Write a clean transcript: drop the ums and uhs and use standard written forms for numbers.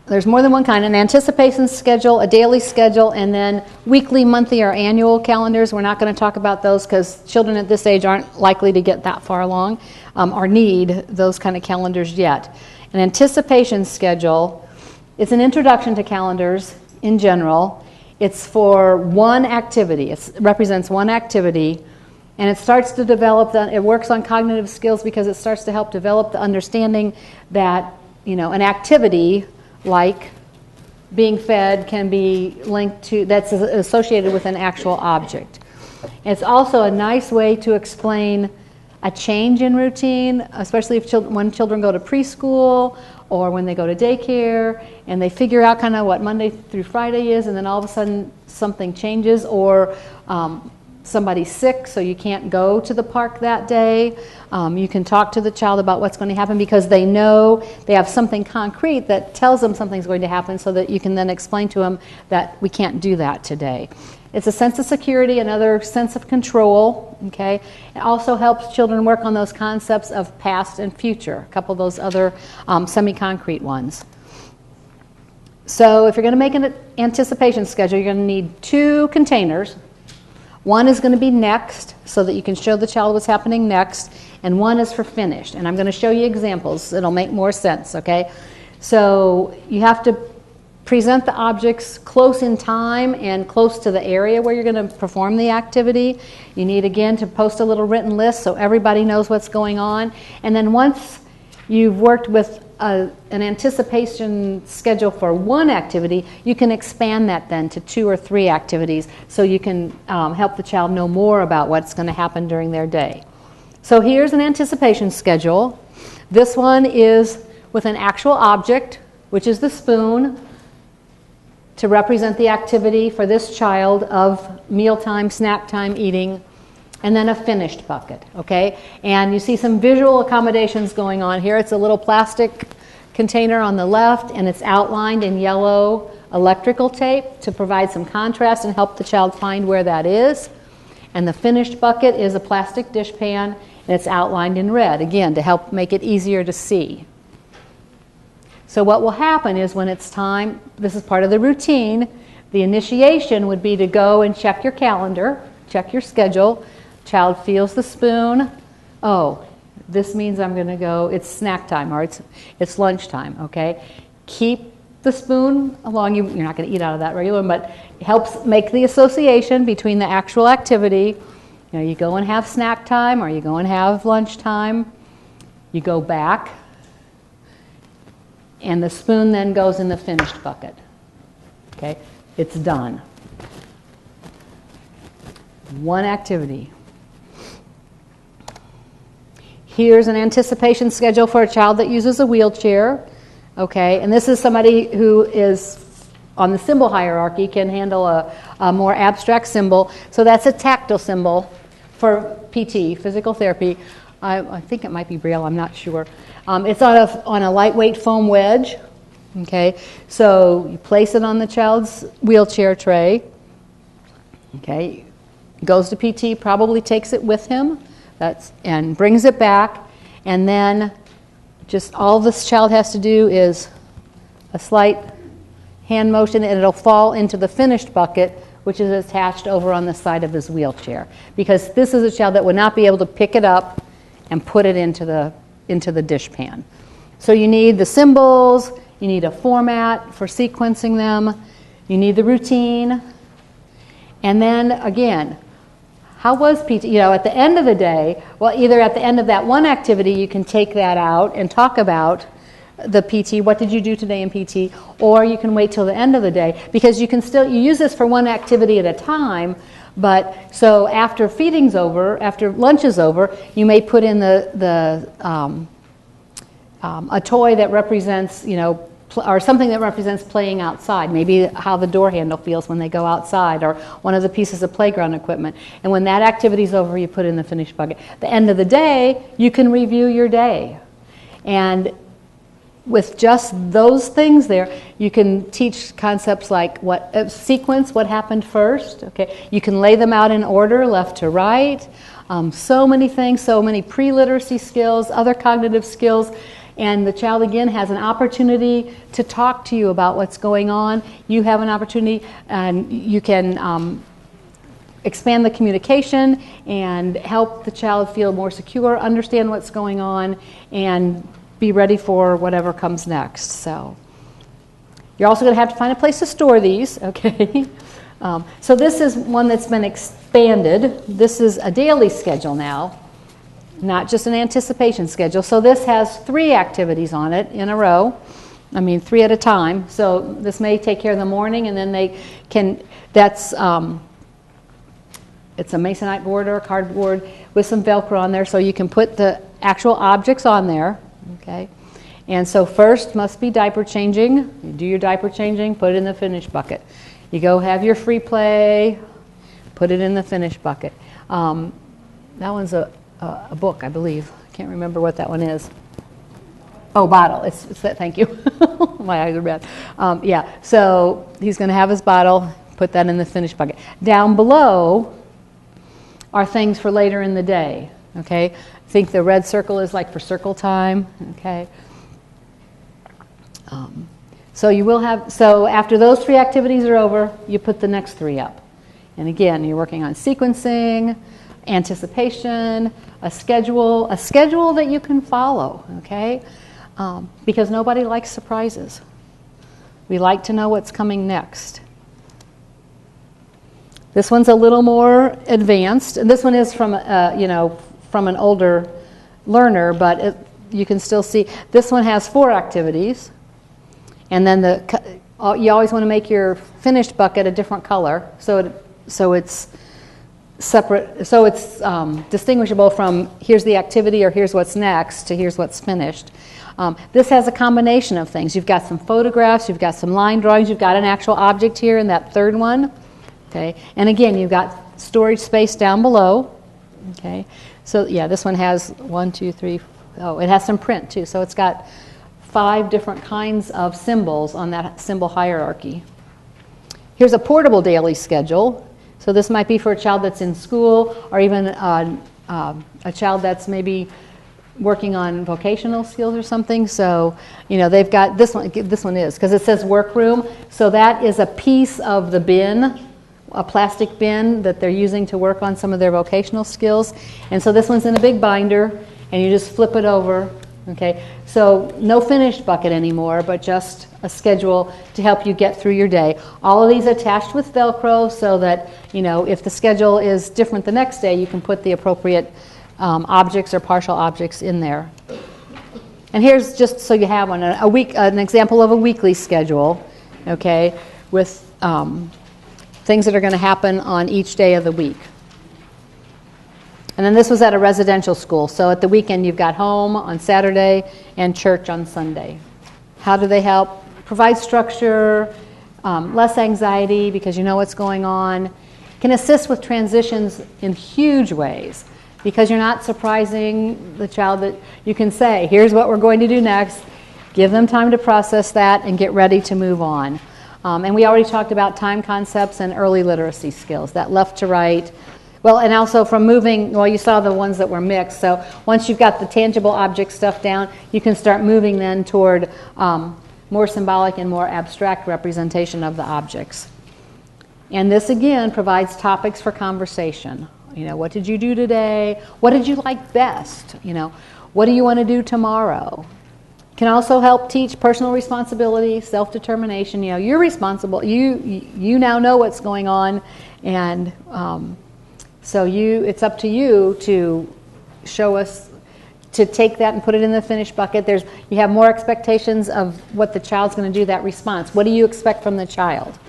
There's more than one kind. An anticipation schedule, a daily schedule, and then weekly, monthly, or annual calendars. We're not going to talk about those because children at this age aren't likely to get that far along or need those kind of calendars yet. An anticipation schedule is an introduction to calendars in general. It's for one activity. It represents one activity, and it starts to develop, it works on cognitive skills because it starts to help develop the understanding that, an activity like being fed can be linked to, that's associated with an actual object. It's also a nice way to explain a change in routine, especially if when children go to preschool or when they go to daycare and they figure out kind of what Monday through Friday is, and then all of a sudden something changes, or somebody's sick so you can't go to the park that day. You can talk to the child about what's going to happen because they know they have something concrete that tells them something's going to happen, so that you can then explain to them that we can't do that today. It's a sense of security, another sense of control, okay? It also helps children work on those concepts of past and future, a couple of those other semi-concrete ones. So if you're going to make an anticipation schedule, you're going to need 2 containers. One is going to be next, so that you can show the child what's happening next, and one is for finished. And I'm going to show you examples. It'll make more sense, okay? So you have to present the objects close in time and close to the area where you're going to perform the activity. You need, again, to post a little written list so everybody knows what's going on. And then once you've worked with an anticipation schedule for one activity, you can expand that then to 2 or 3 activities, so you can help the child know more about what's going to happen during their day. So here's an anticipation schedule. This one is with an actual object, which is the spoon, to represent the activity for this child of mealtime, snack time, eating, and then a finished bucket, okay? And you see some visual accommodations going on here. It's a little plastic container on the left, and it's outlined in yellow electrical tape to provide some contrast and help the child find where that is. And the finished bucket is a plastic dishpan, and it's outlined in red, again, to help make it easier to see. So what will happen is when it's time, this is part of the routine, the initiation would be to go and check your calendar, check your schedule. Child feels the spoon. Oh, this means I'm going to go, it's snack time, or it's lunch time, okay? Keep the spoon along. You're not going to eat out of that regular, but it helps make the association between the actual activity. You go and have snack time, or you go and have lunch time. You go back, and the spoon then goes in the finished bucket. Okay, it's done. One activity. Here's an anticipation schedule for a child that uses a wheelchair. Okay, and this is somebody who is on the symbol hierarchy, can handle a more abstract symbol. So that's a tactile symbol for PT, physical therapy. I think it might be Braille, I'm not sure. It's on a lightweight foam wedge. Okay, so you place it on the child's wheelchair tray. Okay, goes to PT, probably takes it with him, and brings it back, and then just all this child has to do is a slight hand motion, and it'll fall into the finished bucket, which is attached over on the side of his wheelchair. Because this is a child that would not be able to pick it up and put it into the dishpan. So you need the symbols, you need a format for sequencing them, you need the routine, and then again, how was PT? At the end of the day, well, either at the end of that one activity, you can take that out and talk about the PT, what did you do today in PT, or you can wait till the end of the day, because you use this for one activity at a time. But so after feeding's over, after lunch is over, you may put in a toy that represents, or something that represents playing outside. Maybe how the door handle feels when they go outside, or one of the pieces of playground equipment. And when that activity's over, you put in the finished bucket. At the end of the day, you can review your day. And with just those things there, you can teach concepts like sequence, what happened first. Okay, you can lay them out in order, left to right. So many things, so many pre-literacy skills, other cognitive skills. And the child, again, has an opportunity to talk to you about what's going on. You have an opportunity, and you can expand the communication and help the child feel more secure, understand what's going on, and be ready for whatever comes next. So you're also going to have to find a place to store these, okay? So this is one that's been expanded. This is a daily schedule now, not just an anticipation schedule. So this has 3 activities on it in a row. I mean, 3 at a time. So this may take care of the morning, and then they can, that's, it's a masonite board or a cardboard with some Velcro on there, so you can put the actual objects on there, okay? And so first must be diaper changing. You do your diaper changing, put it in the finish bucket. You go have your free play, put it in the finish bucket. That one's a book, I believe. I can't remember what that one is. Oh, bottle. It's that. Thank you. My eyes are bad. Yeah. So he's going to have his bottle. Put that in the finish bucket. Down below are things for later in the day. Okay. I think the red circle is like for circle time. Okay. So you will have. So after those 3 activities are over, you put the next 3 up. And again, you're working on sequencing, anticipation, a schedule that you can follow. Okay. Because nobody likes surprises. We like to know what's coming next. This one's a little more advanced. And this one is from, from an older learner, but you can still see. This one has 4 activities. And then you always want to make your finished bucket a different color, so it's separate, so it's distinguishable from here's the activity or here's what's next to here's what's finished. This has a combination of things. You've got some photographs, you've got some line drawings, you've got an actual object here in that third one. Okay, and again, you've got storage space down below. Okay, so yeah, this one has 1, 2, 3. Oh, it has some print too. So it's got 5 different kinds of symbols on that symbol hierarchy. Here's a portable daily schedule. So this might be for a child that's in school, or even a child that's maybe working on vocational skills or something. So, they've got this one. This one is because it says workroom. So that is a piece of the bin, a plastic bin that they're using to work on some of their vocational skills. And so this one's in a big binder, and you just flip it over. Okay, so no finished bucket anymore, but just a schedule to help you get through your day. All of these attached with Velcro so that, if the schedule is different the next day, you can put the appropriate objects or partial objects in there. And here's just so you have one, an example of a weekly schedule, okay, with things that are going to happen on each day of the week. And then this was at a residential school. So at the weekend, you've got home on Saturday and church on Sunday. How do they help? Provide structure, less anxiety because you know what's going on. Can assist with transitions in huge ways because you're not surprising the child. That you can say, here's what we're going to do next. Give them time to process that and get ready to move on. And we already talked about time concepts and early literacy skills, that left to right. Well, and also from moving, you saw the ones that were mixed. So once you've got the tangible object stuff down, you can start moving then toward more symbolic and more abstract representation of the objects. And this, again, provides topics for conversation. What did you do today? What did you like best? What do you want to do tomorrow? Can also help teach personal responsibility, self-determination. You're responsible. You now know what's going on, and so it's up to you to show us, to take that and put it in the finished bucket. You have more expectations of what the child's going to do, that response. What do you expect from the child?